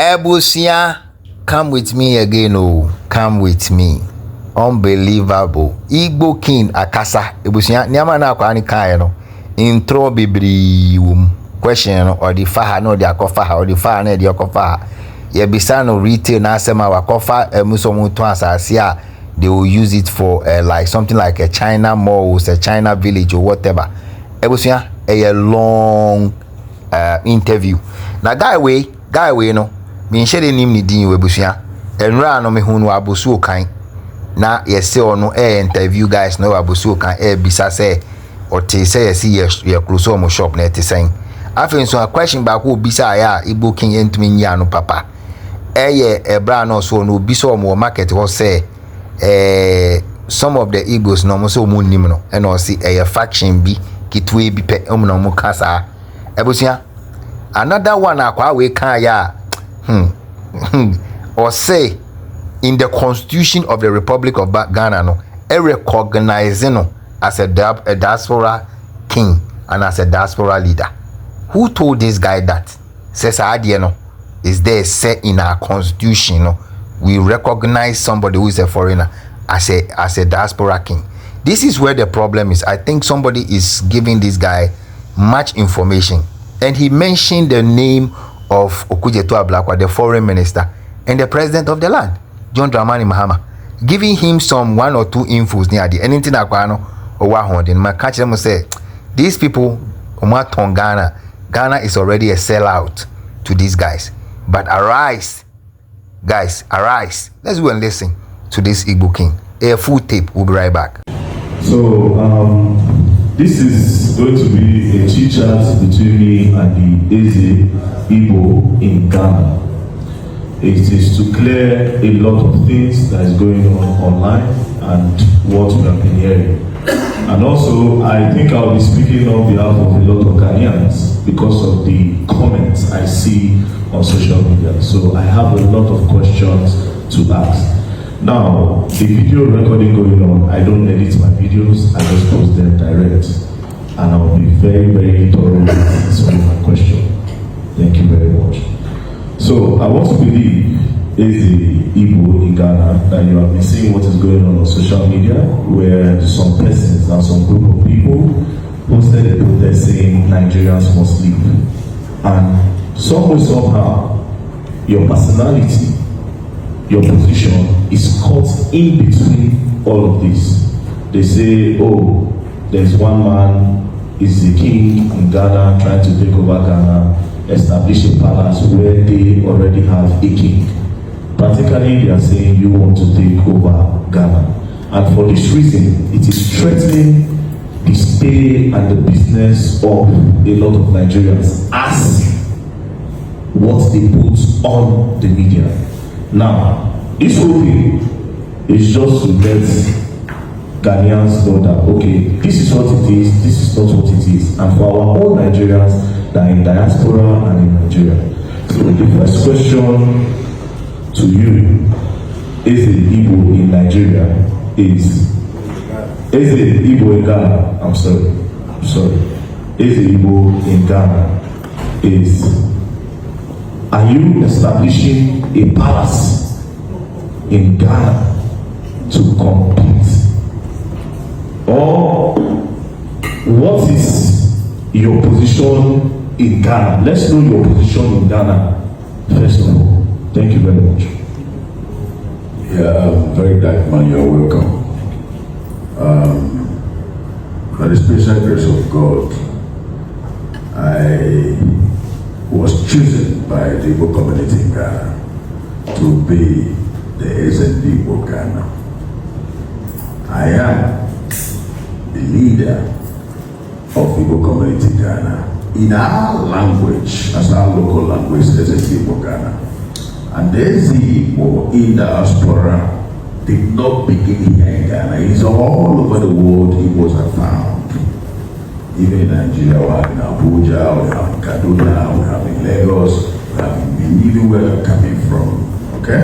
Ebusia, come with me again, oh, come with me. Unbelievable. Igbo King Akasa. Ebusia, nyama na kwa anika no. Intro bibri question or the faha no the akofa or the faha no the akofa. Ye bisa no retail na asema wakofa musomu to asase they will use it for like something like a China mall, a China village or whatever. Ebusia a long interview. Na guy way no. Me share nim ni din Ebusia. Enra no me hunu abusu kan. Na yesi ono interview guys no abusu kan bisa say or te say yesi ye close omo shop na te saying. Afen so a question back who bisa ya Igbo King entumi nya no papa. Ebra no so no bisa omo market ho say some of the Igbos no mo so mo nim no and o see a faction bi kitwe bi pe omo no mo kasa. Ebusia another one akwa we kan ya or say in the Constitution of the Republic of Ghana no recognizing no as a diaspora king and as a diaspora leader. Who told this guy that? Says no is there set in our constitution no we recognize somebody who is a foreigner as a diaspora king. This is where the problem is. I think somebody is giving this guy much information, and he mentioned the name of Okujeto Ablakwa, the foreign minister, and the president of the land, John Dramani Mahama, giving him some one or two infos near the anything akwano or wahondin. My catch them say these people Ghana is already a sellout to these guys. But arise, guys, arise. Let's go and listen to this Igbo King. A full tape. We'll be right back. So this is going to be a chit chat between me and the Eze Igbo in Ghana. It is to clear a lot of things that is going on online and what we have been hearing. And also, I think I'll be speaking on behalf of a lot of Ghanaians because of the comments I see on social media. So I have a lot of questions to ask. Now, the video recording going on, I don't edit my videos, I just post them direct. And I'll be very, very thorough in answering my question. Thank you very much. So I want to believe is the Igbo in Ghana that you have been seeing what is going on social media, where some persons and some group of people posted a protest saying Nigerians must leave. And somehow, your personality, your position is caught in between all of this. They say, oh, there's one man, is the king in Ghana trying to take over Ghana, establish a palace where they already have a king. Practically, they are saying you want to take over Ghana. And for this reason, it is threatening the stay and the business of a lot of Nigerians as what they put on the media. Now, this whole thing is just to let Ghanaians know that, okay, this is what it is, this is not what it is. And for our own Nigerians that are in diaspora and in Nigeria. So the first question to you is the Igbo in Nigeria is the Igbo in Ghana, I'm sorry, is the Igbo in Ghana is, are you establishing a palace in Ghana to compete? Or what is your position in Ghana? Let's know your position in Ghana first of all. Thank you very much. Yeah, very dark man, you're welcome. By the special grace of God, I was chosen by the Igbo community in Ghana to be the SND Igbo Ghana. I am the leader of Igbo community in Ghana in our language, as our local language, SND Igbo Ghana. And there's the Igbo in diaspora did not begin here in Ghana. It's all over the world Igbos are found. Even in Nigeria, we have in Abuja, we have in Kaduna, we have in Lagos, we have in even where they're coming from. Okay?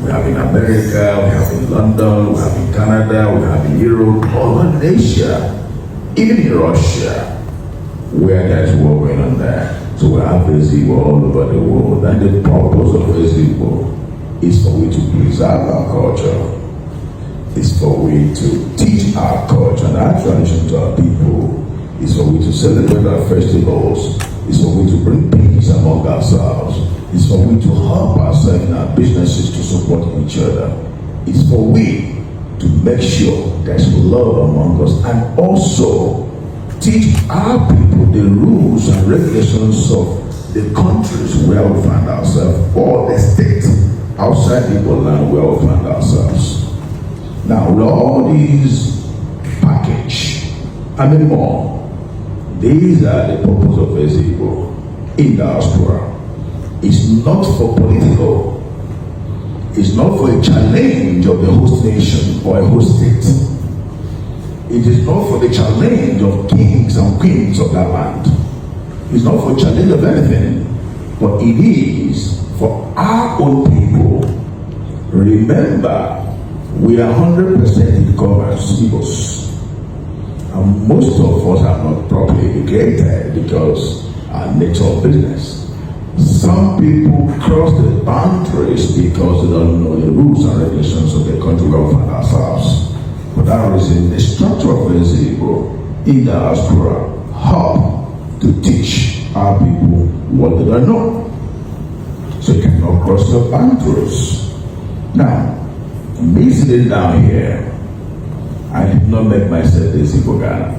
We have in America, we have in London, we have in Canada, we have in Europe, all over Asia, even in Russia, where there's war going on there. So we have Igbo all over the world, and the purpose of Igbo is for we to preserve our culture. It's for we to teach our culture and our tradition to our people. It's for we to celebrate our festivals. It's for we to bring peace among ourselves. It's for we to help ourselves in our businesses to support each other. It's for we to make sure there's love among us and also teach our people the rules and regulations of the countries where we find ourselves or the states outside Igbo land where we find ourselves. Now, with all these package and more, these are the purpose of Igbo in diaspora. It's not for political. It's not for a challenge of the host nation or a host state. It is not for the challenge of kings and queens of that land. It's not for challenge of anything, but it is for our own people. Remember, we are 100% Igbos, and most of us are not properly educated because our nature of business. Some people cross the boundaries because they don't know the rules and regulations of the country where we find ourselves. For that reason, the structure of Igbo in diaspora help to teach our people what they don't know. So you cannot cross the boundaries. Now, me sitting down here, I did not make myself the Igbo Ghana.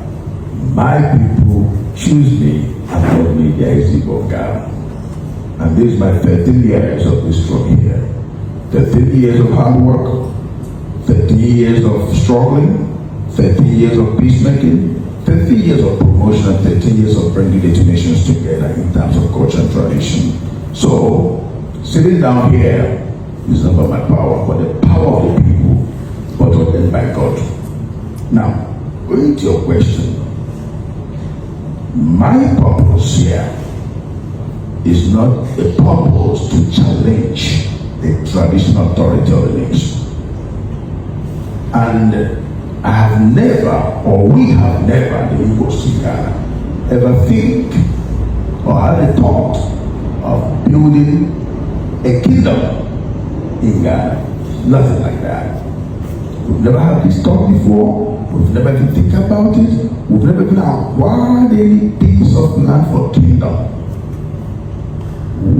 My people choose me and call me the Igbo Ghana. And this is my 13 years of this struggle here. 13 years of hard work, 13 years of struggling, 13 years of peacemaking, 13 years of promotion, and 13 years of bringing the two nations together in terms of culture and tradition. So, sitting down here is not by my power, but the power of the people, but ordained by God. Now, going to your question, my purpose here is not a purpose to challenge the traditional authority of the nation. And I have never, or we have never, the Igbos in Ghana, ever think or had a thought of building a kingdom in Ghana. Nothing like that. We've never had this thought before. We've never even think about it. We've never even acquired any piece of land for kingdom.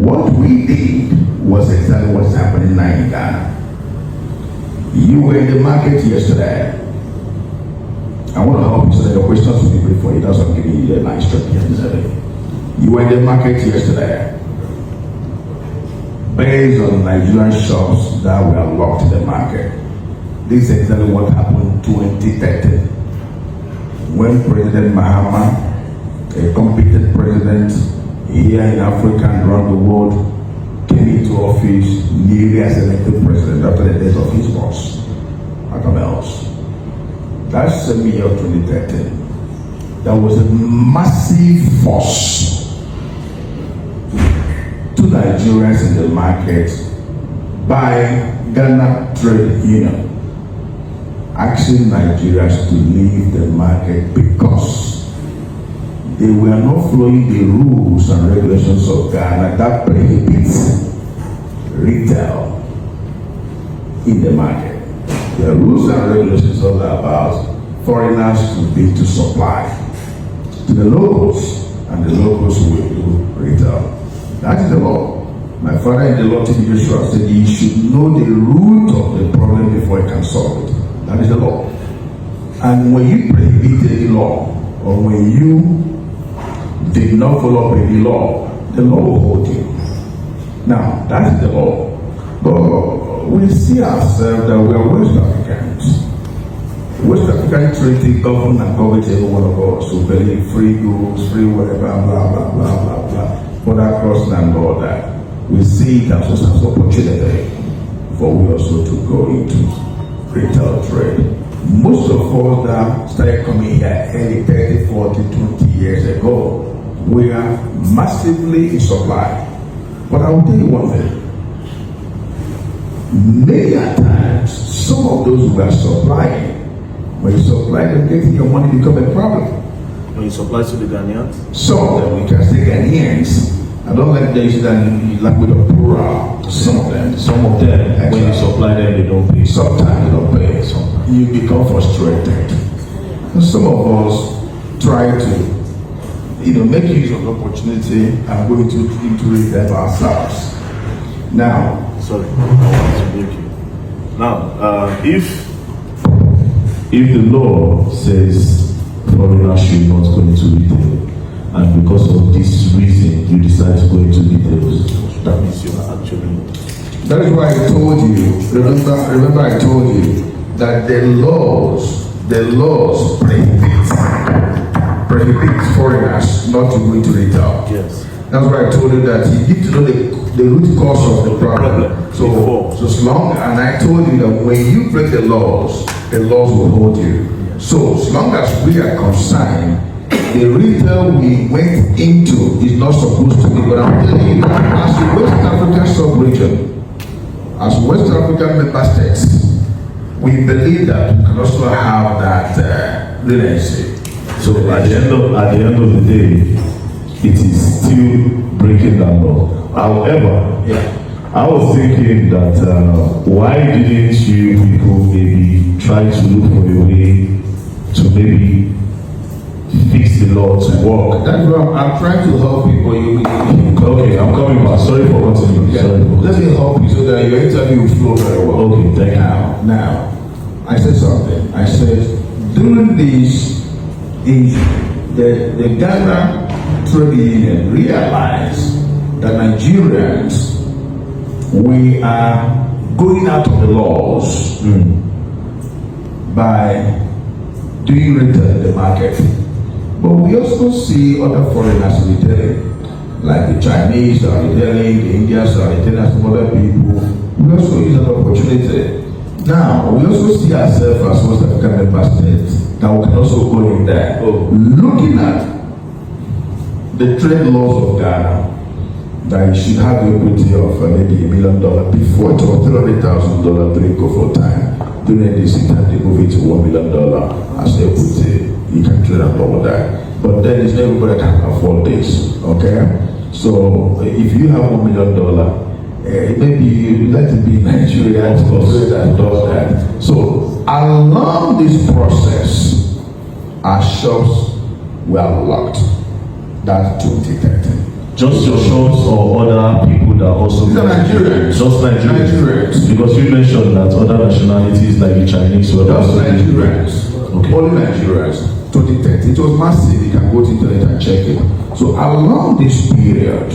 What we did was exactly what's happening now in Ghana. You were in the market yesterday. I want to help you so that your questions will be brief for you. That's what I'm giving you a nice trip here today. You were in the market yesterday. Based on Nigerian shops that were locked in the market. This is exactly what happened in 2013. When President Mahama, a competent president here in Africa and around the world, came into office newly as elected president after the death of his boss, Akamels. That same year of 2013, there was a massive force to Nigerians in the market by Ghana Trade Union, asking Nigerians to leave the market because they were not following the rules and regulations of Ghana that prohibits retail in the market. The rules and regulations are about foreigners to supply to the locals, and the locals will do retail. That is the law. My father in the law, T.B. Joshua, said he should know the root of the problem before he can solve it. That is the law. And when you prohibit any law, or when you did not follow up any law, the law will hold you. Now, that is the law. But we see ourselves that we are West Africans. West African treaty govern and govern every one of us who believe free goods, free whatever, blah, blah, blah, blah, blah. But across and all that, we see it as an opportunity for we also to go into retail trade. Most of us that started coming here early 30, 40, 20 years ago, we are massively in supply. But I will tell you one thing. Many times, some of those who are supplying, when you supply them, getting your money become a problem. When you supply to the Ghanaians? Some of them, we can say Ghanaians. I don't like the use that language of plural. Some of them. When you supply them, they don't pay. Sometimes they don't pay. Sometimes you become frustrated. And some of us try to, make use of the opportunity and go into it ourselves. Now, sorry, I want to break you. Now, if the law says foreigners should not go into retail, and because of this reason you decide to go into retail, that means you are actually. That is why I told you. Remember, I told you that the laws prohibit foreigners not to go into retail. Yes. That's why I told you that you need to know the root cause of the problem. So as long, and I told you that when you break the laws will hold you. So as long as we are concerned, the retail we went into is not supposed to be. But I'm telling you, as the West African sub-region, as West African member states, we believe that we can also have that relationship. So at the end of the day, it is still breaking that law. However, I was thinking that why didn't you people maybe try to look for a way to maybe fix the law to work? That's why I'm trying to help people. Okay, I'm coming back. Sorry for continuing. Let me help you so that your interview will flow very well. Okay, thank you. Now, I said something. I said during this, the Ghana Trade Union realized that Nigerians, we are going out of the laws by doing retail in the market. But we also see other foreigners retailing, like the Chinese are retailing, the Indians are retailing, some other people. We also use that opportunity. Now, we also see ourselves as West African member states that we can also go in there. Looking at the trade laws of Ghana, that you should have the equity of maybe $1 million. Before it was $300,000 during COVID time. During this time, they move it to $1 million as equity. You can trade and all that. But then it's not everybody can afford this. Okay? So if you have $1 million, maybe you let it be Nigeria that does that. So along this process, our shops were locked. That's 2013. Just your shops or other people that also... These are Nigerians. Just Nigerians. Because you mentioned that other nationalities like the Chinese were... Just Nigerians. Okay. Only Nigerians. 2010. It was massive. You can go to the internet and check it. So along this period,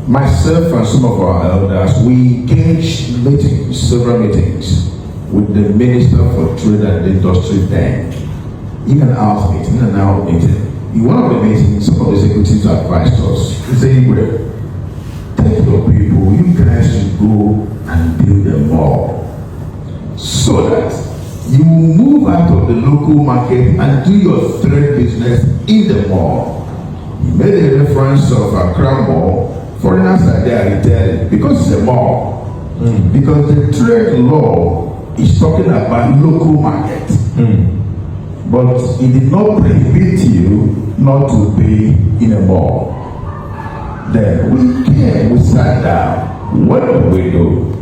myself and some of our elders, we engaged several meetings with the Minister for Trade and Industry then. In and out meeting. In one of the meetings, some of the executives advised us, they say, well, take your people, you guys should go and build a mall so that you move out of the local market and do your trade business in the mall. He made a reference of Accra Mall. Foreigners are there retailing because it's a mall. Because the trade law is talking about local market. But it did not prohibit you not to be in a mall. Then we sat down. What do we do?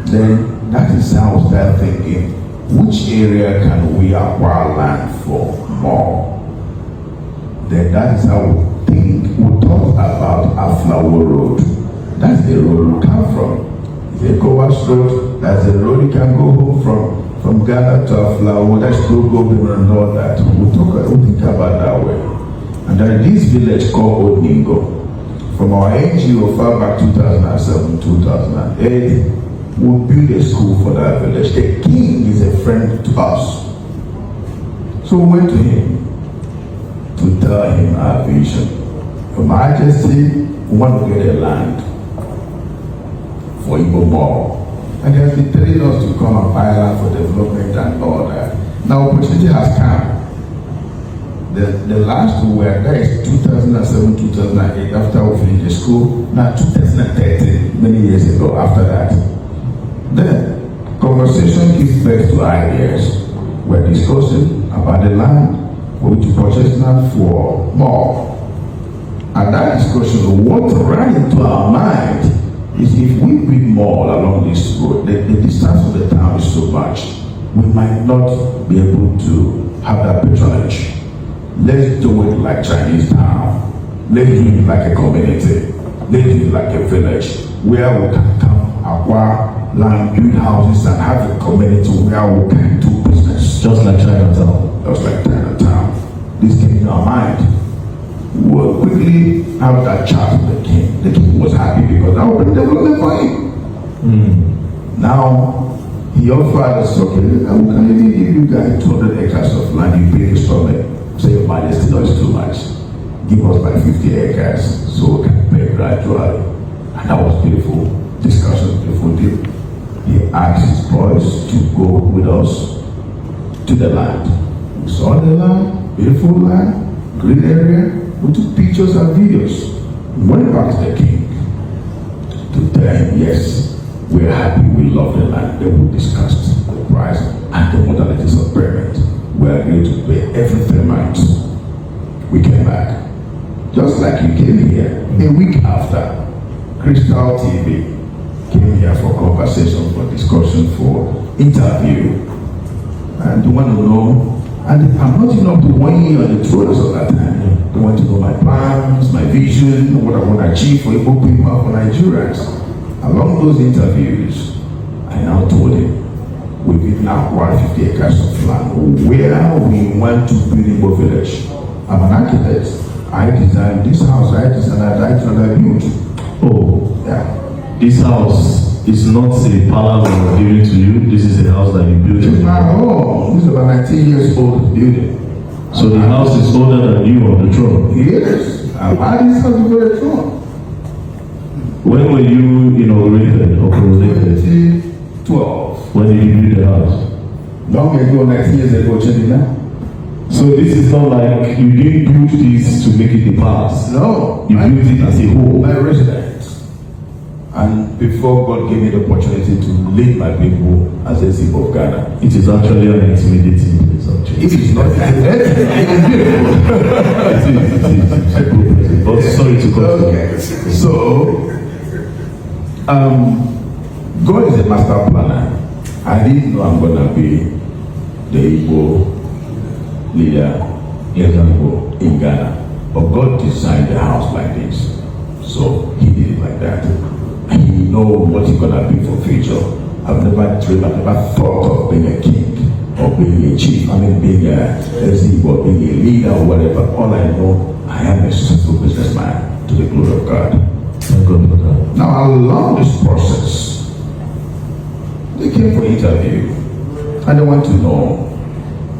Then that is how we start thinking, which area can we acquire land for more? Then that is how we talk about Ablakwa Road. That's the road we come from. The Kowas Road, that's the road you can go home from Ghana to Ablakwa. That's go and all that. We think about that way. And there is this village called Odingo. From our NGO far back 2007, 2008, we built a school for that village. The king is a friend to us. So we went to him to tell him our vision. Your Majesty, we want to get a land for Igbo Mall. And he has been telling us to come and buy land for development and all that. Now opportunity has come. The last we were there is 2007, 2008, after we finished the school. Now 2013, many years ago after that. Then conversation gives birth to ideas. We're discussing about the land. for we to purchase land for more. And that discussion, what ran into our mind is if we build more along this road, the distance of the town is so much, we might not be able to have that patronage. Let's do it like Chinese town. Let's do it like a community. Let's do it like a village where we can come, acquire land, build houses, and have a community where we can do business. Just like Chinatown. Just like Chinatown. This came in our mind. We will quickly have that chat with the king. The king was happy because that would bring development for him. Now, he offered us, okay, we can even give you guys 200 acres of land, you pay installment. Say your majesty, no, it's too much. Give us like 50 acres so we can pay gradually. And that was beautiful discussion, beautiful deal. He asked his boys to go with us to the land. We saw the land, beautiful land, green area. We took pictures and videos. We went back to the king to tell him, yes, we're happy, we love the land. Then we discussed the price and the modalities of payment. We agreed to pay every 3 months. We came back. Just like you came here, a week after, Crystal TV came here for conversation, for discussion, for interview. And you want to know, and I'm not even up to 1 year on the throne of that time. They want to know my plans, my vision, what I want to achieve for Igbo people, for Nigerians. Along those interviews, I now told him, we've now acquired 50 acres of land where we want to build Igbo village. I'm an architect. I designed this house, I designed that, I built. Oh, yeah. This house is not a palace that was given to you. This is a house that you built. This is my home. This is about 19 years old building. So the house is older than you on the throne. Yes. I've had this house before the throne. When were you inaugurated or coronated? 2012. When did you build the house? Long ago, 19 years ago, changing now. So this is not like you didn't build this to make it a palace. No. You built it as a whole. My residence. And before God gave me the opportunity to lead my people as a Igbo of Ghana. It is actually an intimidating place. It is not. It is. But sorry to cut okay. So, God is a master planner. I didn't know I'm gonna be the Igbo leader in Ghana. But God designed the house like this. So he did it like that. And he knows what he's gonna be for future. I've never dreamed, I've never thought of being a king or being a chief. I mean being a Igbo, being a leader or whatever. All I know, I am a successful businessman to the glory of God. Thank God for that. Now along this process, they came for interview and they want to know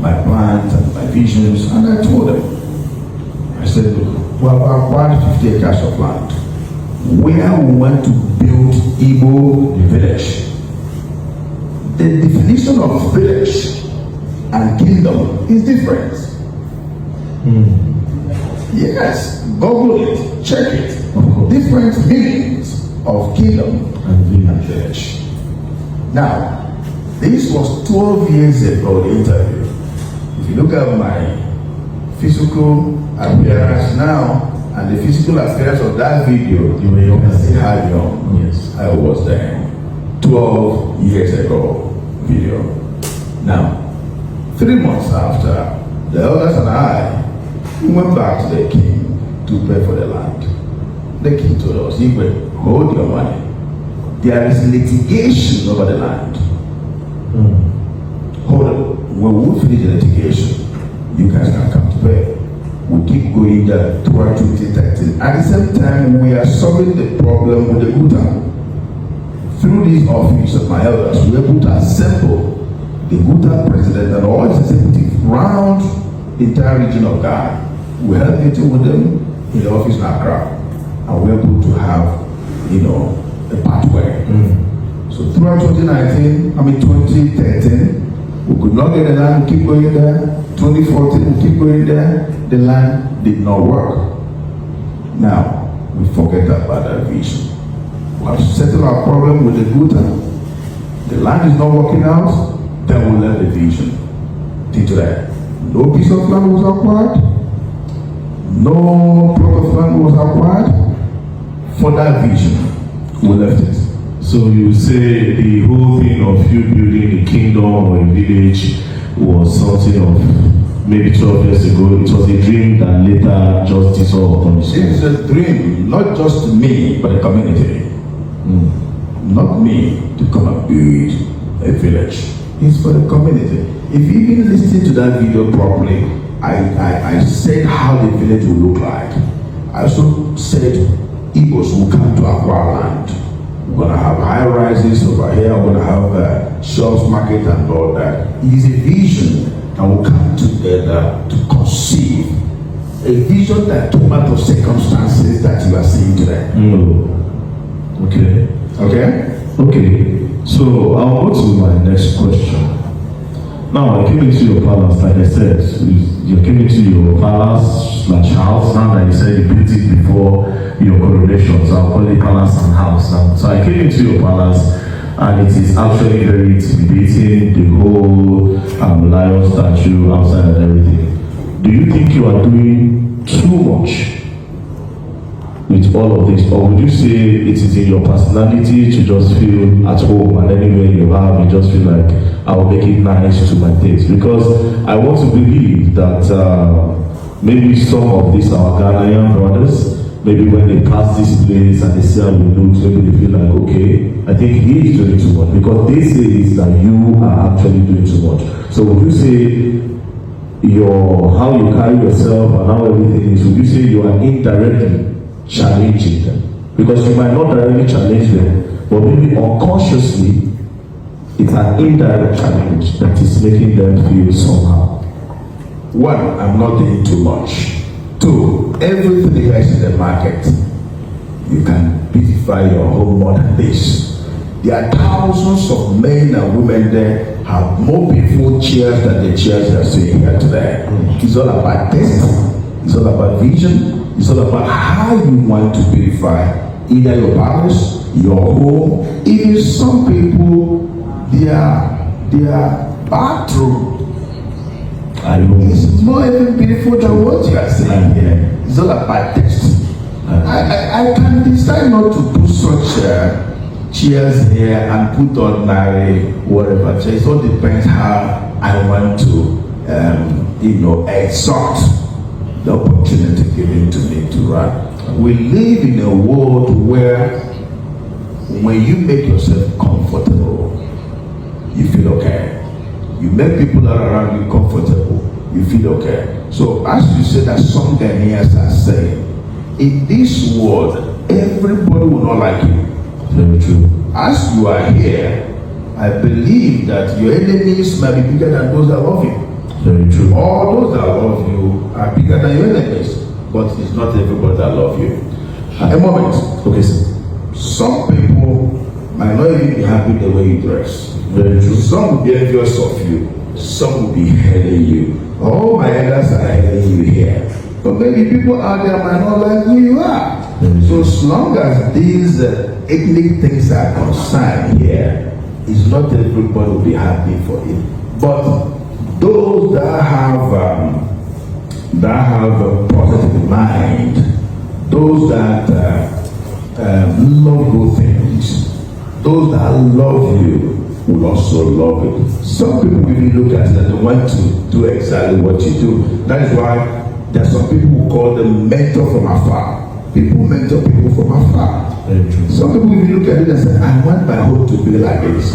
my plans and my visions, and I told them, I said, well, I've acquired 50 acres of land where we want to build Igbo village. The definition of village and kingdom is different. Yes, Google it, check it. Different meanings of kingdom and village. Now, this was 12 years ago, the interview. If you look at my physical appearance now and the physical appearance of that video, you can see how young I was then. 12 years ago video. Now, 3 months after, the elders and I went back to the king to pay for the land. The king told us, Igwe, hold your money. There is litigation over the land. Hold on. When we finish the litigation, you guys can come to pay. We keep going there toward 2013. At the same time, we are solving the problem with the Guta. Through this office of my elders, we are able to assemble the Guta president and all his executives around the entire region of Ghana. We had a meeting with them in the office in Accra, and we are able to have, a pathway. So throughout 2013, we could not get the land, we keep going there. 2014, we keep going there. The land did not work. Now, we forget about that vision. We have settled our problem with the Guta. The land is not working out, then we'll let the vision. Think to that. No piece of land was acquired. No plot of land was acquired. For that vision, we left it. So you say the whole thing of you building a kingdom or a village was something of maybe 12 years ago. It was a dream that later just dissolved on its own. It's a dream, not just me, but the community. Not me to come and build a village. It's for the community. If you even listen to that video properly, I said how the village will look like. I also said Igbos will come to our land. We're going to have high rises over here. We're going to have shops, market, and all that. It is a vision that will come together to conceive a vision that tomato circumstances that you are seeing today. Okay. Okay? Okay. So I'll go to my next question. Now, I came into your palace, like I said, you came into your palace/house. Now that you said you built it before your coronation, so I'll call it palace and house now. So I came into your palace, and it is actually very intimidating, the whole lion statue outside and everything. Do you think you are doing too much with all of this, or would you say it is in your personality to just feel at home, and anywhere you have, you just feel like I will make it nice to my taste? Because I want to believe that maybe some of these our Ghanaian brothers, maybe when they pass this place and they see how it looks, maybe they feel like, okay, I think he is doing too much, because they say is that you are actually doing too much. So would you say how you carry yourself and how everything is, would you say you are indirectly challenging them? Because you might not directly challenge them, but maybe unconsciously it's an indirect challenge that is making them feel somehow. One, I'm not doing too much. Two, everything you guys in the market, you can beautify your home more than this. There are thousands of men and women there have more beautiful chairs than the chairs you are seeing here today. It's all about taste. It's all about vision. It's all about how you want to beautify either your palace, your home. Even some people, their bathroom is more even beautiful than what you are seeing here. It's all about taste. I can decide not to put such chairs here and put ordinary whatever chairs. It all depends how I want to, exalt the opportunity given to me to run. We live in a world where when you make yourself comfortable, you feel okay. You make people around you comfortable, you feel okay. So as you said that some Ghanaians are saying, in this world, everybody will not like you. Very true. As you are here, I believe that your enemies might be bigger than those that love you. Very true. All those that love you are bigger than your enemies, but it's not everybody that love you. A moment. Okay, sir. Some people might not even be happy the way you dress. Very true. Some will be envious of you. Some will be hating you. All my elders are hating you here. But maybe people out there might not like who you are. So as long as these ethnic things are concerned here, it's not everybody will be happy for it. But those that have a positive mind, those that love good things, those that love you will also love it. Some people really look at it and they want to do exactly what you do. That is why there are some people who call them mentor from afar. People mentor people from afar. Some people will look at it and say, I want my home to be like this.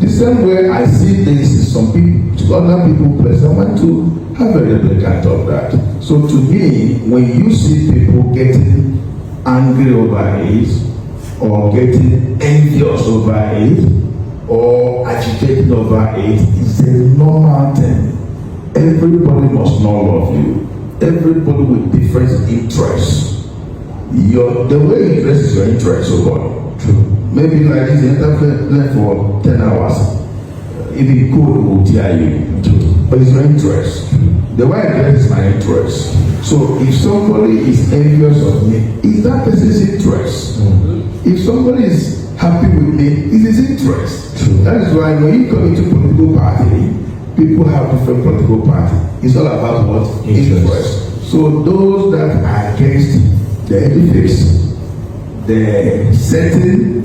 The same way I see this in some people, to other people place, I want to have a replicant of that. So to me, when you see people getting angry over it, or getting envious over it, or agitated over it, it's a normal thing. Everybody must not love you. Everybody with different interests. The way you dress is your interest, so God. True. Maybe like this, you enter for 10 hours. Even code will tear you. True. But it's your interest. The way I dress is my interest. So if somebody is envious of me, it's that person's interest. If somebody is happy with me, it's his interest. True. That is why when you come into political party, people have different political parties. It's all about what? Interest. So those that are against the edifice, the setting,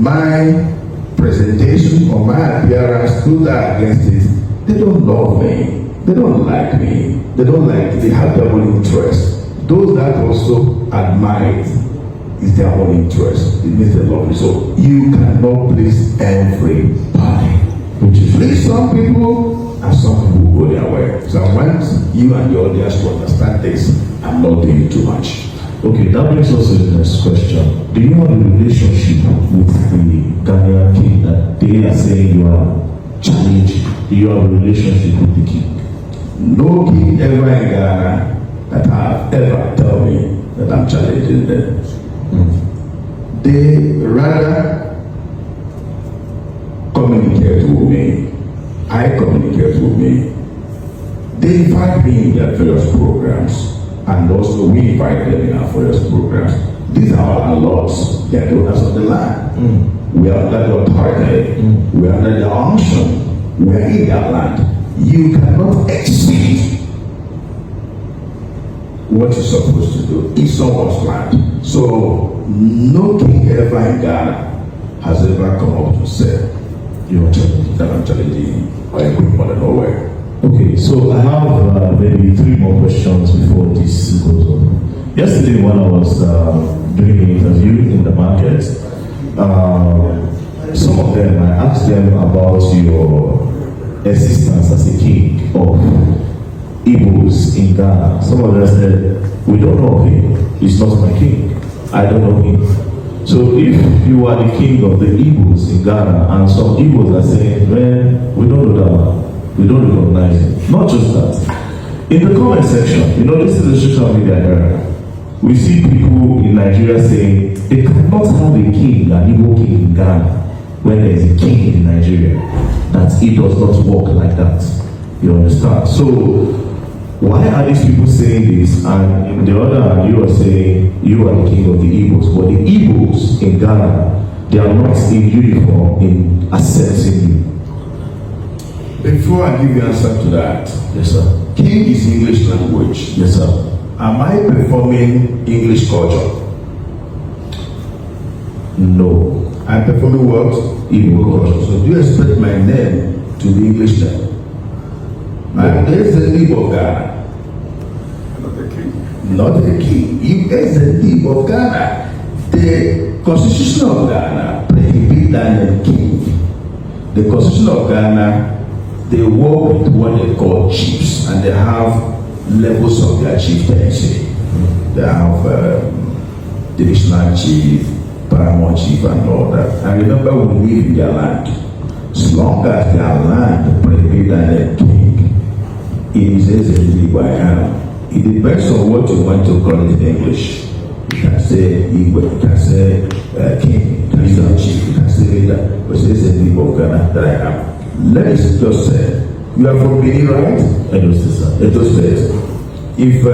my presentation or my appearance, those that are against it, they don't love me. They don't like me. They don't like, they have their own interest. Those that also admire it is their own interest. It means they love you. So you cannot please everybody. Please some people and some people go their way. So once you and your audience to understand this, I'm not doing too much. Okay, that brings us to the next question. Do you have a relationship with the Ghanaian king that they are saying you are challenging? Do you have a relationship with the king? No king ever in Ghana that have ever told me that I'm challenging them. They rather communicate with me. I communicate with me. They invite me in their various programs, and also we invite them in our various programs. These are our lords. They are the owners of the land. We are under the authority. We are under the unction. We are in their land. You cannot exceed what you're supposed to do in someone's land. So no king ever in Ghana has ever come up to say you're challenging that I'm challenging or a quick mother nowhere. Okay, so I have maybe 3 more questions before this goes on. Yesterday when I was doing the interview in the market, some of them, I asked them about your existence as a king of Igbos in Ghana. Some of them said, we don't know him, he's not my king, I don't know him. So if you are the king of the Igbos in Ghana and some Igbos are saying, man, we don't know that one, we don't recognize him. Not just that. In the comment section, you know, this is a social media era. We see people in Nigeria saying they cannot have a king, an Igbo king in Ghana, when there is a king in Nigeria. That it does not work like that. You understand? So why are these people saying this? And in the other hand, you are saying you are the king of the Igbos, but the Igbos in Ghana, they are not in uniform in accepting you. Before I give you answer to that, Yes, sir. king is English language. Yes, sir. Am I performing English culture? No. I'm performing what? Igbo culture. So do you expect my name to be English name? I'm the Igbo of Ghana. Not a king. Not a king. You is the Igbo of Ghana. The Constitution of Ghana prohibits that name king. The Constitution of Ghana, they work with what they call chiefs, and they have levels of their chieftaincy. They have divisional chief, paramount chief, and all that. And remember, we live in their land. As long as their land prohibits that king, it is easily by hand. It depends on what you want to call it in English. You can say Igbo, you can say king, you can say chief, you can say that. But it's a Igbo of Ghana that I am. Let me just say, you are from Benin, right? Edo State, sir. Edo State. If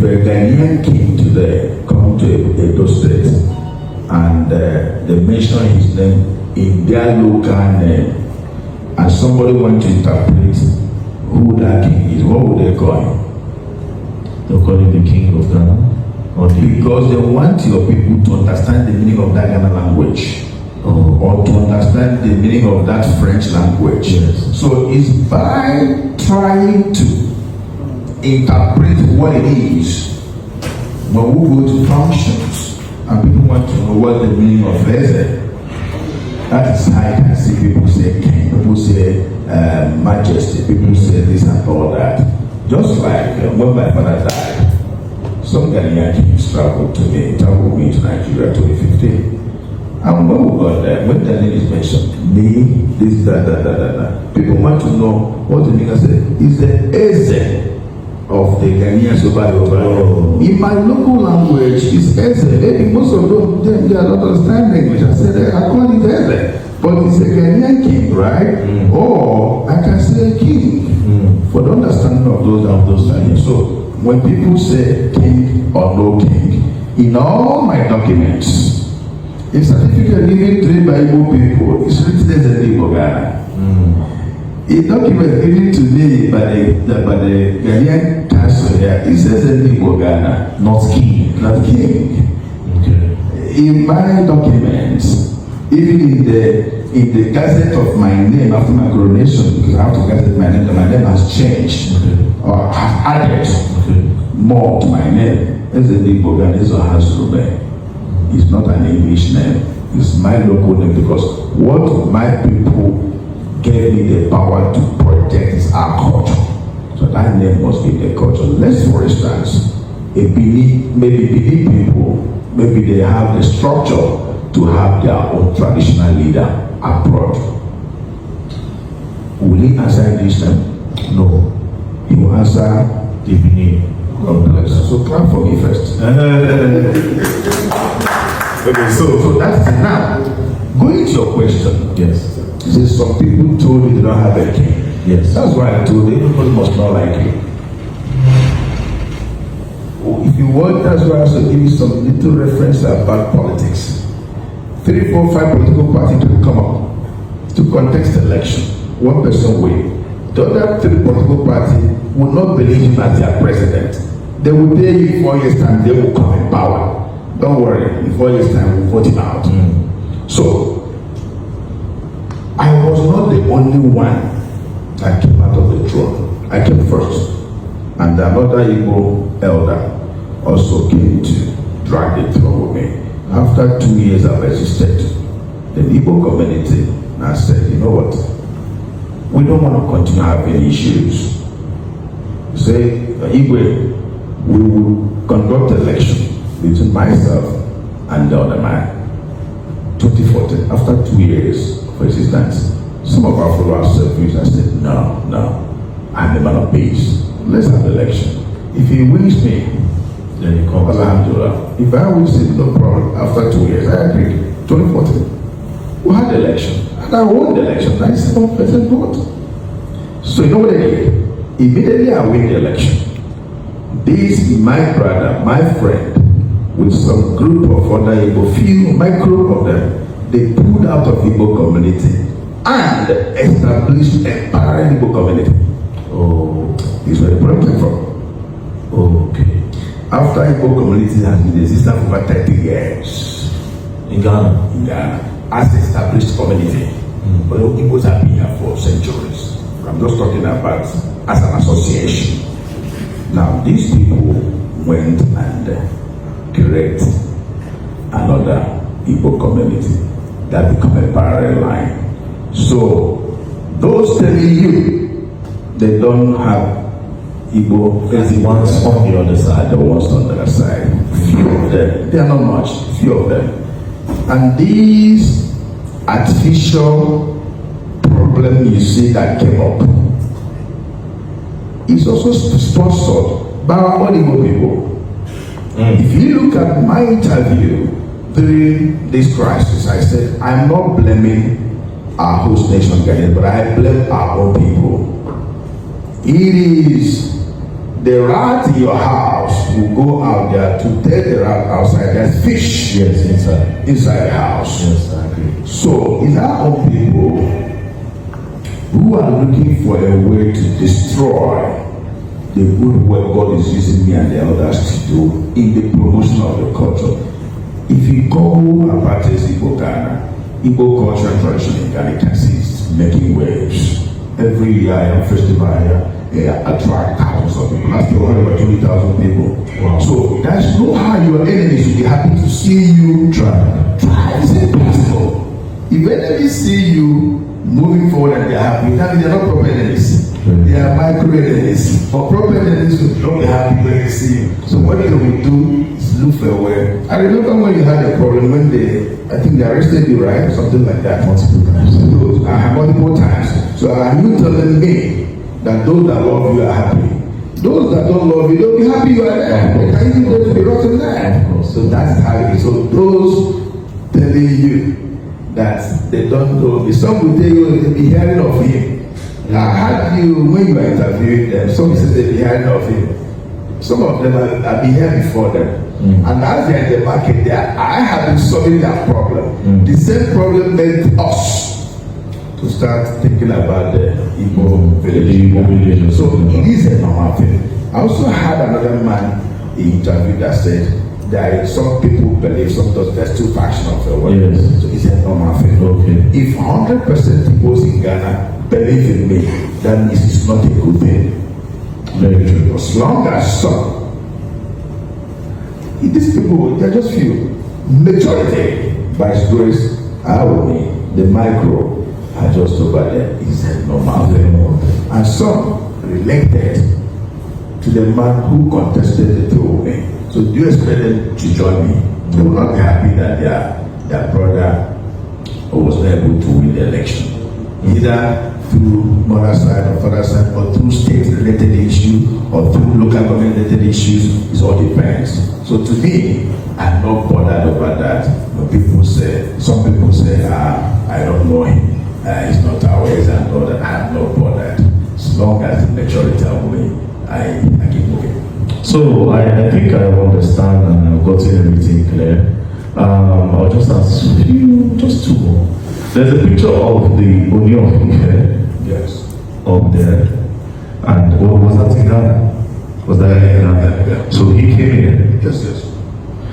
a Ghanaian king today come to Edo State and they mention his name in their local name, and somebody want to interpret who that king is, what would they call him? They'll call him the king of Ghana. Because they want your people to understand the meaning of that Ghana language. Or to understand the meaning of that French language. Yes. So it's by trying to interpret what it is when we go to functions and people want to know what the meaning of Eze. That is how I can see people say king, people say majesty, people say this and all that. Just like when my father died, some Ghanaian kings traveled with me to Nigeria 2015. And when we got there, when the name is mentioned, me, this, that. People want to know what the nigga said. Is the Eze of the Ghanaians over. In my local language, it's Eze. Maybe most of them, they are not understanding English. I said, I call it Eze. But it's a Ghanaian king, right? Or I can say king. For the understanding of those things. So when people say king or no king, in all my documents, a certificate given to by Igbo people is written as a Igbo Ghana. A document given to me by the Ghanaian council here, it says Igbo Ghana, Not king. not king. Okay. In my documents, even in the gazette of my name after my coronation, because I have to gazette my name has changed, or have added more to my name. It's a Igbo Ghana, it's a house Rube. It's not an English name. It's my local name because what my people gave me the power to project is our culture. So that name must be the culture. Let's, for instance, maybe Benin people, maybe they have the structure to have their own traditional leader abroad. Will he answer this name? No. He will answer the Benin. God bless. So clap for me first. Okay, so that's it. Now, going to your question. Yes. You say some people told you they don't have a king. Yes. That's why I told you everybody must not like you. If you want, that's why I also give you some little reference about politics. 3, 4, 5 political parties will come up to contest election. One person win. The other 3 political parties will not believe him as their president. They will tell you in 4 years' time they will come in power. Don't worry, in 4 years' time we'll vote him out. So I was not the only one that came out of the throne. I came first. And another Igbo elder also came to drag the throne with me. After 2 years I've existed, the Igbo community now said, you know what? We don't want to continue having issues. Say, Igwe, we will conduct election between myself and the other man. 2014, after 2 years of existence, some of our followers refused and said, no, I'm the man of peace. Let's have the election. If he wins me, then he comes. Alhamdulillah. If I win him, no problem. After 2 years, I agreed. 2014, we had the election. And I won the election. 97% vote. So you know what I did? Immediately I win the election. This, my brother, my friend, with some group of other Igbo, few micro of them, they pulled out of Igbo community and established a parallel Igbo community. Oh, this is where the problem came from. Okay. After Igbo community has been existing for over 30 years In Ghana, as established community, but the Igbos have been here for centuries. I'm just talking about as an association. Now, these people went and created another Igbo community that become a parallel line. So, those telling you they don't have Igbo as the ones on the other side, the ones on the other side, few of them, they are not much, few of them. And these artificial problem you see that came up is also sponsored by our own Igbo people. If you look at my interview during this crisis, I said, I'm not blaming our host nation Ghana, but I blame our own people. It is the rat in your house will go out there to take the rat outside. There's fish inside the house. Yes, I agree. So it's our own people who are looking for a way to destroy the good work God is using me and the others to do in the promotion of the culture. If you go about Igbo Ghana, Igbo culture and tradition in Ghana can see it's making waves. Every year I have festival here, attract thousands of people. Last year we had about 20,000 people. Wow. So there's no how your enemies will be happy to see you try. It's impossible. If enemies see you moving forward and they're happy, that means they're not proper enemies. They are micro enemies. But proper enemies will not be happy when they see you. So what they will do is look for a way. I remember when you had a problem when I think they arrested you, right? Something like that. Multiple times. Multiple times. So are you telling me that those that love you are happy? Those that don't love you, don't be happy you are there. They can even go to be rotten there. So that's how it is. So those telling you that they don't know me, some will tell you they'll be hearing of him. I had you, when you were interviewing them, some said they'll be hearing of him. Some of them have been here before them. And as they're in the market there, I have been solving their problem. The same problem made us to start thinking about the Igbo village. So it is a normal thing. I also had another man in interview that said that some people believe sometimes there's two factions of the world. Yes. So it's a normal thing. Okay. If 100% people in Ghana believe in me, that means it's not a good thing. Very true. As long as some, these people, they're just few. Majority, by His grace, the micro are just over there. It's a normal thing. And some related to the man who contested the throne. So do you expect them to join me? They will not be happy that their brother was not able to win the election. Either through mother side or father side, or through state-related issue, or through local government-related issues. It all depends. So to me, I'm not bothered over that. But some people say, I don't know him. He's not our ways and all that. I'm not bothered. As long as the majority are winning, I keep moving. So I think I understand and I've gotten everything clear. I'll just ask you just two more. There's a picture of the Oni of Ife. Yes. Up there. And what was that in Ghana? Was that in Ghana? Yeah. So he came here. Yes, yes.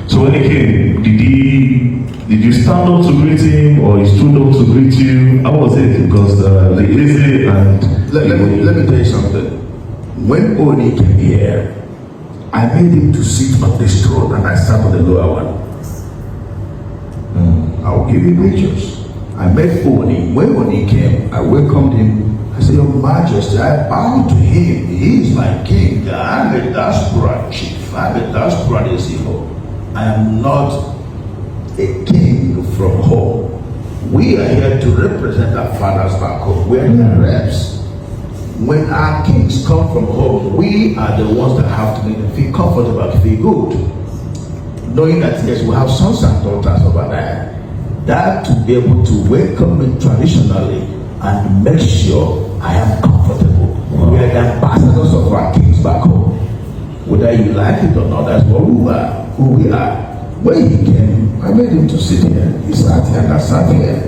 So when he came, did you stand up to greet him or he stood up to greet you? How was it? Because the easy and let me tell you something. When Oni came here, I made him to sit on this throne and I sat on the lower one. I'll give you pictures. I met Oni. When Oni came, I welcomed him. I said, Your Majesty, I bow to him. He is my king. I'm a diaspora chief. I'm a diaspora Igbo. I am not a king from home. We are here to represent our fathers back home. We are the reps. When our kings come from home, we are the ones that have to make them feel comfortable and feel good. Knowing that yes, we have sons and daughters over there. That to be able to welcome me traditionally and make sure I am comfortable. Wow. We are the ambassadors of our kings back home. Whether you like it or not, that's what we are, who we are. When he came, I made him to sit here. He sat here and I sat here.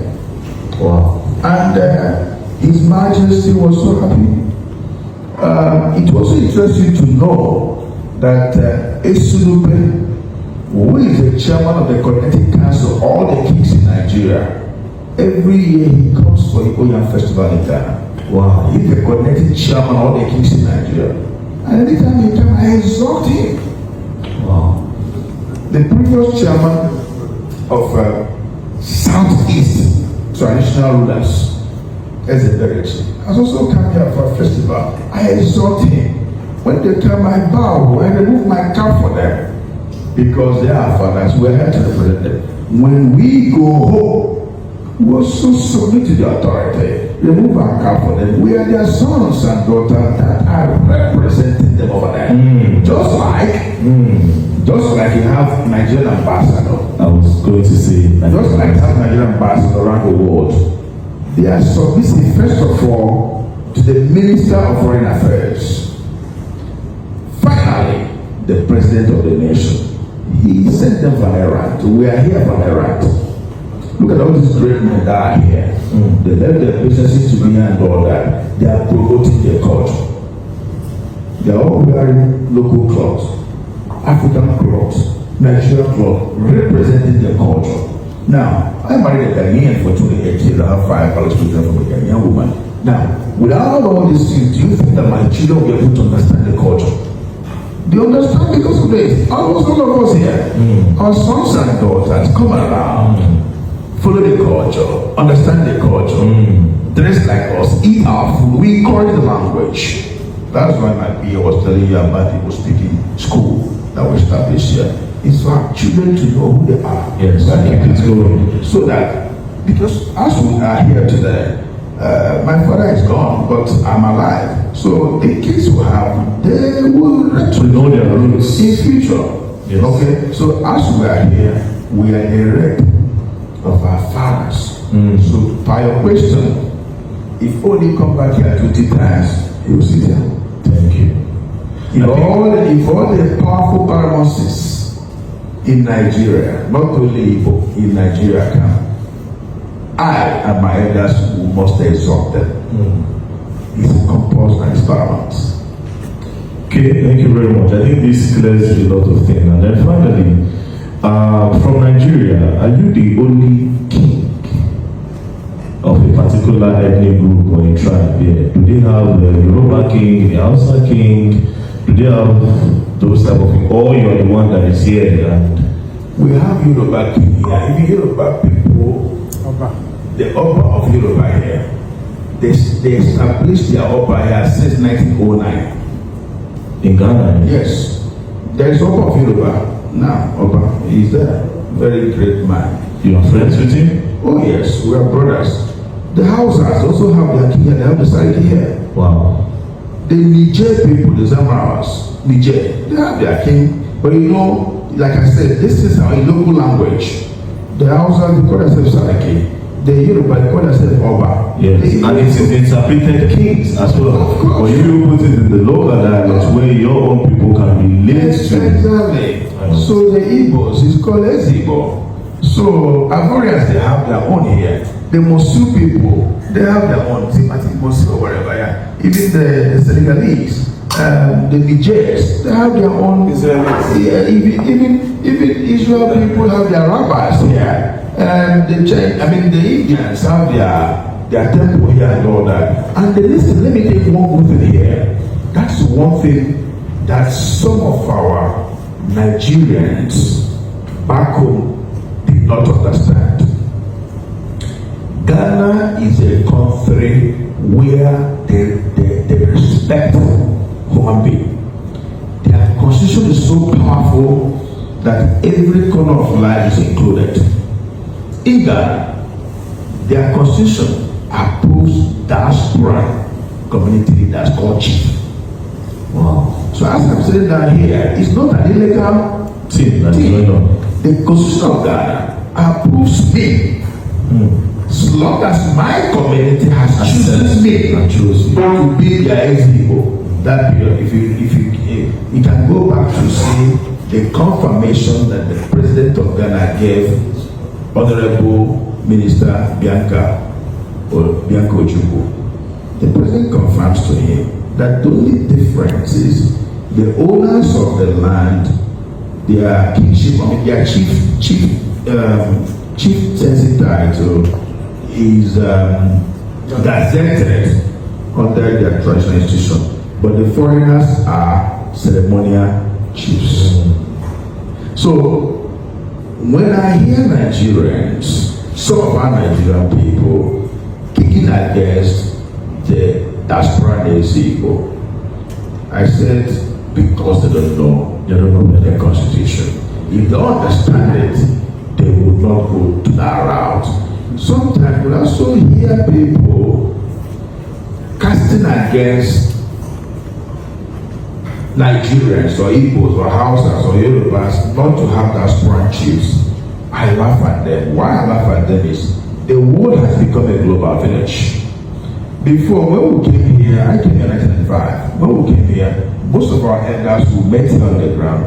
Wow. And His Majesty was so happy. It was interesting to know that Esunube, who is the chairman of the Connecting Council of all the kings in Nigeria, every year he comes for the Oyan Festival in Ghana. Wow. He's the Connecting chairman of all the kings in Nigeria. And every time he comes, I exhort him. Wow. The previous chairman of Southeast traditional rulers, has also come here for a festival. I exhort him. When they come, I bow. I remove my cap for them. Because they are fathers, we are here to represent them. When we go home, we also submit to the authority. Remove our cap for them. We are their sons and daughters that are representing them over there. Just like you have Nigerian ambassador. I was going to say, just like you have Nigerian ambassador around the world. They are submitting first of all to the Minister of Foreign Affairs. Finally, the President of the nation. He sent them for errand. We are here for errand. Look at all these great men that are here. They left their businesses to be here and all that. They are promoting their culture. They are all wearing local clothes, African clothes, Nigerian clothes, representing their culture. Now, I married a Ghanaian for 28 years. I have 5 college children from a Ghanaian woman. Now, without all these things, do you think that my children will be able to understand the culture? They understand because of this. Almost all of us here, our sons and daughters come around, follow the culture, understand the culture, dress like us, eat our food, we encourage the language. That's why my PA was telling you about people speaking school that was established here. It's for our children to know who they are. Yes, it's going. So that, because as we are here today, my father is gone, but I'm alive. So the kids will have, they will know their roots in future. Yes. Okay, so as we are here, we are a rep of our fathers. So by your question, if only come back here 20 times, he will sit here. Thank you. If all the powerful paramours in Nigeria, not only Igbo, in Nigeria come, I and my elders will must exalt them. It's a compulsory experiment. Okay, thank you very much. I think this clears a lot of things. And then finally, from Nigeria, are you the only king of a particular ethnic group or a tribe here? Do they have the Yoruba king, the Hausa king? Do they have those type of things? Or you're the one that is here? And We have Yoruba king here. Even Yoruba people, the Oba of Yoruba here, they established their Oba here since 1909. in Ghana? Yes, there is Oba of Yoruba now. Oba, he's there, very great man. You are friends with him? Oh yes, we are brothers. The Hausas also have their king here. They have the side here. Wow. The Niger people, the Zamaras, Niger, they have their king. But you know, like I said, this is our local language. The Hausas, they call themselves Saraki. The Yoruba, they call themselves Oba. Yes, and it is interpreted kings as well. Of course. But you put it in the local dialect where your own people can relate to. Exactly. So the Igbos is called Ezigbo. So Ivorians, they have their own here. The Mosu people, they have their own. Timati Mosu or whatever. Yeah. Even the Senegalese, the Nigerians, they have their own. Yeah, even Israel people have their rabbis here. The Indians have their temple here and all that. And listen, let me take one good thing here. That's one thing that some of our Nigerians back home did not understand. Ghana is a country where they respect human being. Their constitution is so powerful that every corner of life is included. In Ghana, their constitution approves diaspora community leaders called chief. Wow. So as I'm saying that here, it's not an illegal thing that's going on. The constitution of Ghana approves me. As long as my community has chosen me to be their ex-people, that period, if you can go back to see the confirmation that the president of Ghana gave Honorable Minister Bianca Ojukwu. The president confirms to him that the only difference is the owners of the land, their kingship, their chief census title is gazetted under their traditional institution, but the foreigners are ceremonial chiefs. So when I hear Nigerians, some of our Nigerian people kicking against the diaspora Igbo, I said because they don't know their constitution. If they understand it, they would not go to that route. Sometimes we also hear people casting against Nigerians or Igbos or Hausas or Yorubas not to have diaspora chiefs. I laugh at them. Why I laugh at them is the world has become a global village. Before, when we came here, I came here in 1995. When we came here, most of our elders who met here on the ground,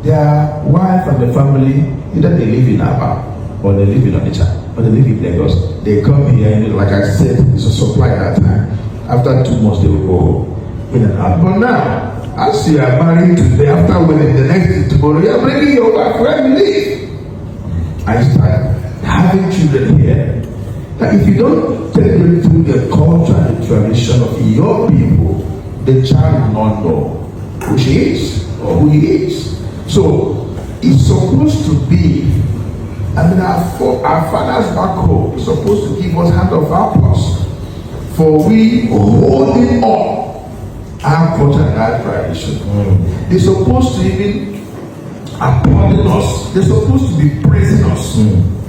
their wife and the family, either they live in Aba or they live in Onitsha or they live in Lagos. They come here and like I said, it's a supply at that time. After 2 months, they will go home. In and out. But now, as you are married today, after wedding, the next day tomorrow, you are bringing your wife, where you live. I start having children here. That if you don't take them through the culture and the tradition of your people, the child will not know who she is or who he is. So it's supposed to be, our fathers back home is supposed to give us hand of applause for we holding on our culture and our tradition. They're supposed to even applauding us. They're supposed to be praising us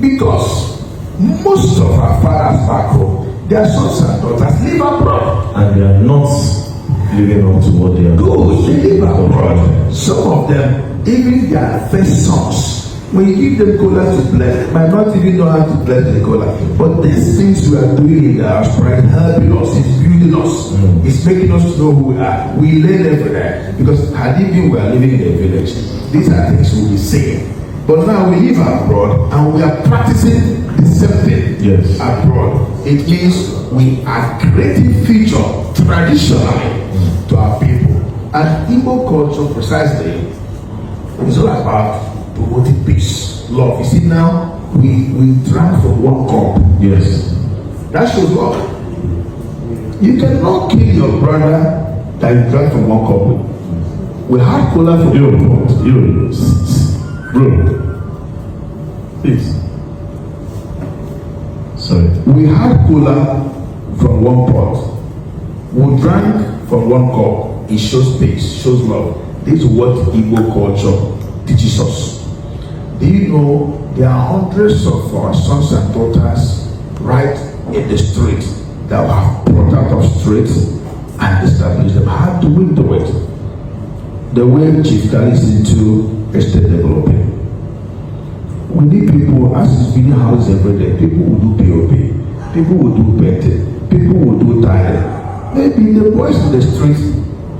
because most of our fathers back home, their sons and daughters live abroad. And they are not living up to what they are. Good, they live abroad. Some of them, even their first sons, when you give them cola to bless, they might not even know how to bless the cola. But these things we are doing in the diaspora is helping us, it's building us, it's making us know who we are. We learn every day. Because had it been we are living in a village, these are things we'll be saying. But now we live abroad and we are practicing the same thing. Yes. abroad. It means we are creating future traditionally to our people. And Igbo culture precisely is all about promoting peace, love. You see now, we drank from one cup. Yes. That shows love. You cannot kill your brother that you drank from one cup with. We had cola from bro. Please. Sorry. We had cola from one pot. We drank from one cup. It shows peace, shows love. This is what Igbo culture teaches us. Do you know there are hundreds of our sons and daughters right in the street that we have brought out of streets and established them? How do we do it? The way Chief Kali is into estate developing. We need people, as is building houses every day, people will do POP, people will do painting, people will do tiling. Maybe the boys in the streets,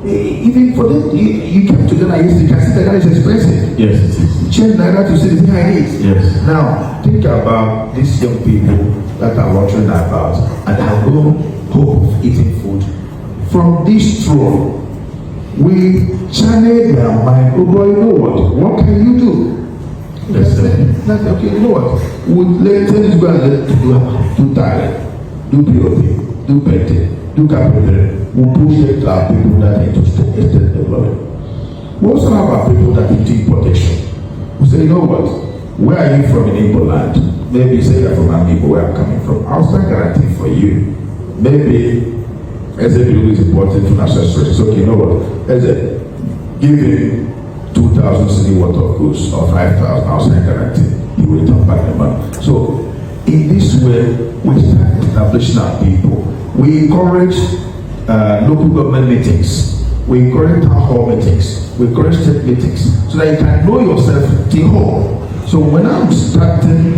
even for them, you came to Ghana yesterday, you can see that Ghana is expensive. Yes, it is. Change Naira to see the behind it. Yes. Now, think about these young people that are watching about and have no hope of eating food. From this throne, we channel their mind. Oh boy, you know what can you do? Yes, Nothing. Okay, you know what? We'll let this go and let do tiling, do POP, do painting, do carpentry. We'll push it to our people that are into estate development. We also have our people that into importation. We say, you know what? Where are you from in Igbo land? Maybe you say you're from Amibo, where I'm coming from. I'll start guarantee for you. Maybe as a people is imported from accessories. It's okay, you know what? As a give him 2,000 city worth of goods or 5,000, I'll start guarantee. You will return back the money. So in this way, we start establishing our people. We encourage local government meetings. We encourage town hall meetings. We encourage state meetings so that you can know yourself till home. So when I'm starting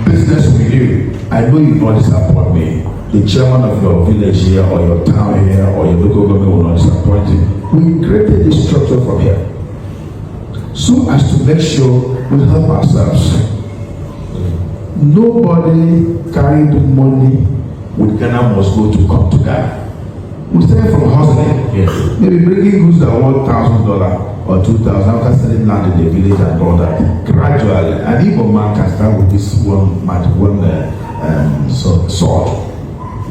business with you, I know you will not disappoint me. The chairman of your village here or your town here or your local government will not disappoint you. We created this structure from here so as to make sure we help ourselves. Nobody carried money with Ghana must go to come to Ghana. We started from hustling. Yes. Maybe bringing goods that $1,000 or $2,000 after selling land in the village and all that. Gradually, an Igbo man can start with this sword.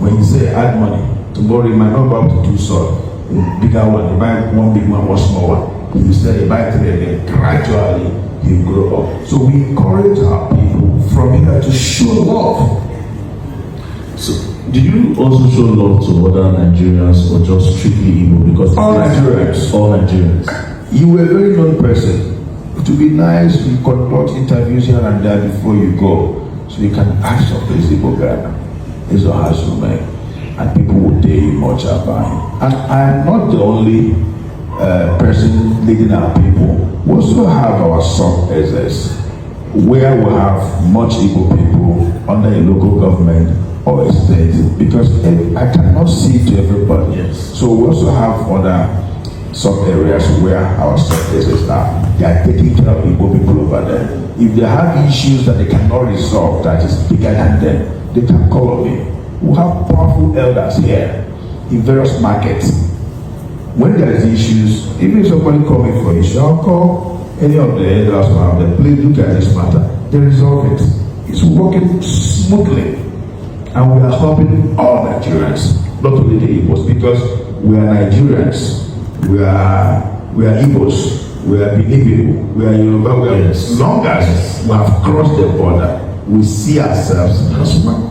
When you say add money, tomorrow you might not go up to 2 swords. Bigger one, you buy one big one, one small one. If you say you buy 3 again, gradually you grow up. So we encourage our people from here to show love. So, did you also show love to other Nigerians or just strictly Igbo? Because all Nigerians. All Nigerians. You were a very known person. It would be nice to conduct interviews here and there before you go, so you can ask some place Igbo Ghana. Is a house and people will tell you much about him. And I am not the only person leading our people. We also have our sub-SS, where we have much Igbo people under a local government or a state, because I cannot see to everybody. Yes. So we also have other sub-areas where our sub-SS are. They are taking care of Igbo people over there. If they have issues that they cannot resolve that is bigger than them, they can call me. We have powerful elders here in various markets. When there is issues, even if somebody call me for issue, I'll call any of the elders who have them. Please look at this matter. They resolve it. It's working smoothly. And we are helping all Nigerians, not only the Igbos, because we are Nigerians. We are Igbos. We are Benin people. We are Yoruba. We are, as long as we have crossed the border, we see ourselves as one.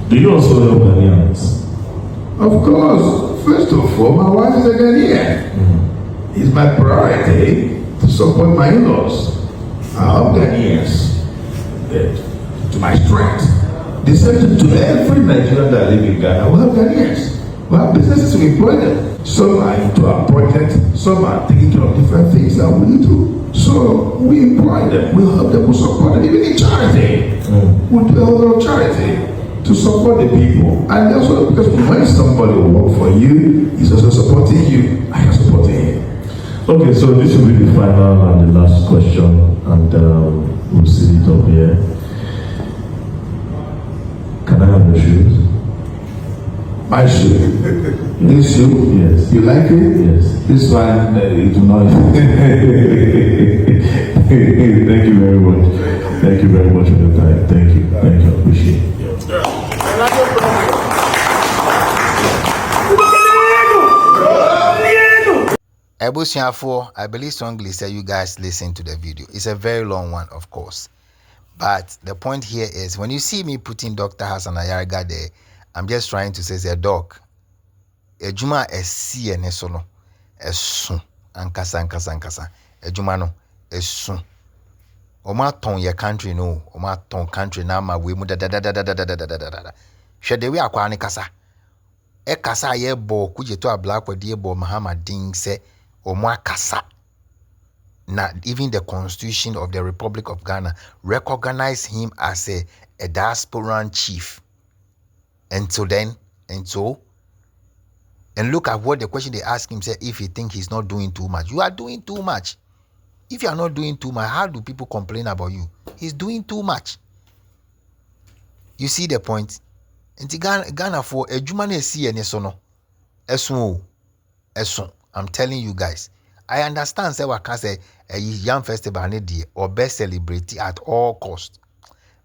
Do you also help Ghanaians? Of course. First of all, my wife is a Ghanaian. It's my priority to support my in-laws. I help Ghanaians to my strength. The same to every Nigerian that live in Ghana. We have Ghanaians. We have businesses to employ them. Some are into our project. Some are taking care of different things that we need to. So we employ them. We help them. We support them. Even in charity. We do a lot of charity to support the people. And also because when somebody will work for you, he's also supporting you. I am supporting him. Okay, so this will be the final and the last question, and we'll see it up here. My shoe. This shoe? Yes. You like it? Yes. This one? It do not. Thank you very much. Thank you very much for your time. Thank you. Thank you. I appreciate it. Ebusiafo, I believe strongly say you guys listen to the video. It's a very long one, of course. But the point here is, when you see me putting Dr. Hassan Ayarga there, I'm just trying to say, doc, ejuma esi ene so no, esun, ankasa. Ejuma no, esun. Oma ton ye country no, oma ton country na ma we mu da. Hwede we akwa ne kasa. E kasa ye bo kujeto Ablakwa die bo Mahamadin se omo akasa. Now, even the Constitution of the Republic of Ghana recognize him as a diasporan chief. And look at what the question they ask him, say, if he think he's not doing too much. You are doing too much. If you are not doing too much, how do people complain about you? He's doing too much. You see the point? And Ghana for a Jumane see any sono. Esun. I'm telling you guys. I understand say what can say a young festival need or best celebrity at all cost.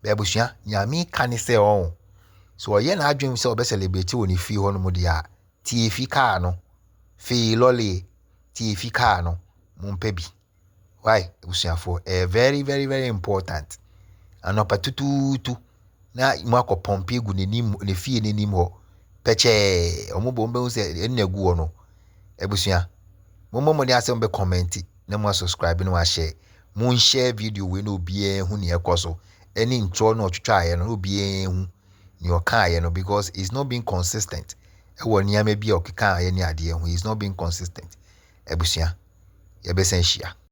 Bebushia, nyami can say on. So yen I dream say best celebrity when you feel on modia. TFI car no. Fee lolly. TFI car no. Mumpebi. Why? For a very, very, very important. And up to na mwako pompe gu ne fie nenim ho. Peche omobombe say enegu no. Ebushia. Momo ni ase mbe comment na mo subscribe na wa share. Mo share video we no bie hu ne ekoso. Any intro no twitwa aye no bie hu ni oka aye no, because it's not being consistent. E wo niam bia okeka aye ni ade hu, it's not being consistent. Ebusia ye be sen shia.